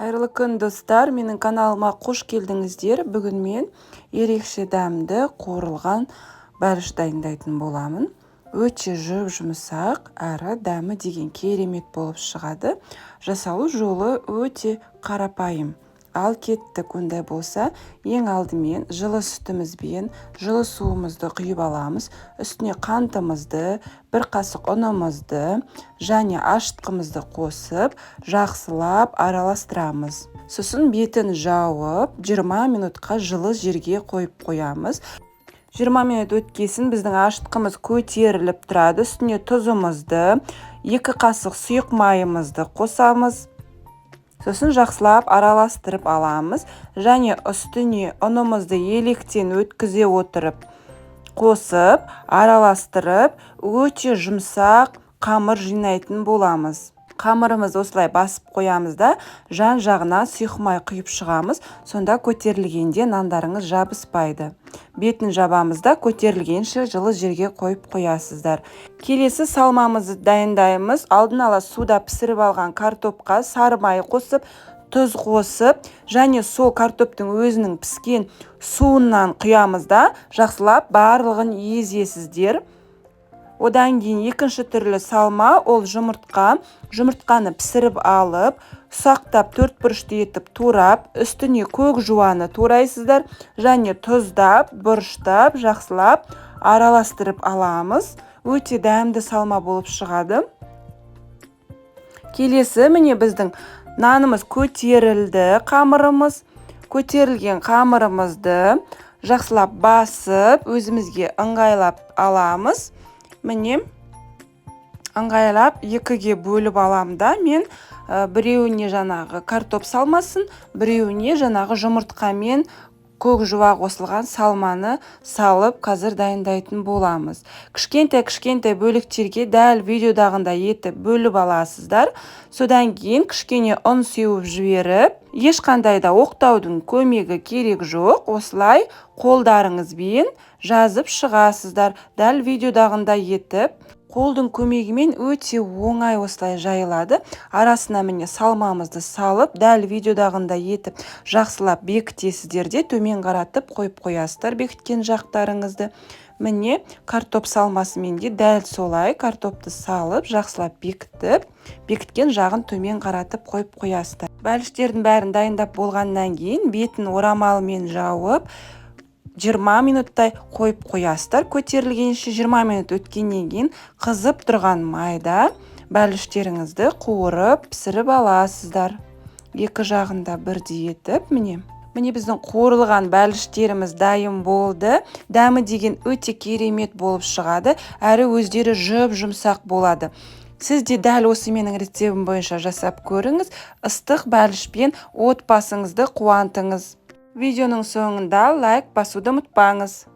Қайырлы күн достар, менің каналыма қош келдіңіздер. Бүгін мен ерекше дәмді қуырылған бәліш дайындайтын боламын. Өте жұмсақ әрі дәмі деген керемет болып шығады. Жасалу жолы өте қарапайым. Ал кеттік. Ондай болса, ең алдымен жылы сүтімізбен жылы суымызды құйып аламыз. Үстіне қантымызды, бір қасық ұнымызды және ашытқымызды қосып, жақсылап араластырамыз. Сосын бетін жауып, 20 минутқа жылы жерге қойып қоямыз. 20 минут өткесін біздің ашытқымыз көтеріліп тұрады. Үстіне тұзымызды, 2 қасық сұйық майымызды қосамыз. Сосын жақсылап араластырып аламыз және үстіне ұнымызды електен өткізе отырып қосып, араластырып, өте жұмсақ қамыр жинайтын боламыз. Қамырымызды осылай басып қоямыз да, жан жағына сұйық май құйып шығамыз. Сонда көтерілгенде нандарыңыз жабыспайды. Бетін жабамыз да, көтерілгенше жылы жерге қойып қоясыздар. Келесі салмамызды дайындаймыз. Алдын ала суда пісіріп алған картопқа сары май қосып, тұз қосып, және сол картоптың өзінің піскен суынан құямыз да, жақсылап барлығын езесіздер. Одан кейін екінші түрлі салма, ол жұмыртқа. Жұмыртқаны пісіріп алып, ұсақтап 4 бұрышты етіп турап, үстіне көк жуаны турайсыздар және тұздап, бұрыштап, жақсылап араластырып аламыз. Өте дәмді салма болып шығады. Келесі міне біздің нанымыз көтерілді, қамырымыз. Көтерілген қамырымызды жақсылап басып, өзімізге ыңғайлап аламыз. Міне ыңғайлап екіге бөліп алам да, мен біреуіне жаңағы картоп салмасын, біреуіне жаңағы жұмыртқа мен көк жуа қосылған салманы салып, қазір дайындайтын боламыз. Кішкентай бөліктерге дәл видеодағындай етіп бөліп аласыздар. Содан кейін кішкене ұн сеуіп жіберіп, ешқандай да оқтаудың көмегі керек жоқ. Осылай қолдарыңызбен жазып шығасыздар. Дәл видеодағындай етіп, қолдың көмегімен өте оңай осылай жайылады. Арасына міне салмамызды салып, дәл видеодағындай етіп жақсылап бекітесіздер де, төмен қаратып қойып қоясыздар бекіткен жақтарыңызды. Міне картоп салмасымен де дәл солай картопты салып, жақсылап бекітіп, бекіткен жағын төмен қаратып қойып қоясыздар. Бәліштердің бәрін дайындап болғаннан кейін бетін орамалмен жауып, 20 минуттай қойып қоясыздар. Көтерілгенше 20 минут өткеннен кейін қызып тұрған майда бәліштеріңізді қуырып, пісіріп аласыздар. Екі жағында бірдей етіп, міне біздің қуырылған бәліштеріміз дайын болды. Дәмі деген өте керемет болып шығады, әрі өздері жұмсақ болады. Сіз де дәл осы менің рецептім бойынша жасап көріңіз. Ыстық бәлішпен отбасыңызды қуантыңыз. Видеоның соңында лайк басуды ұмытпаңыз.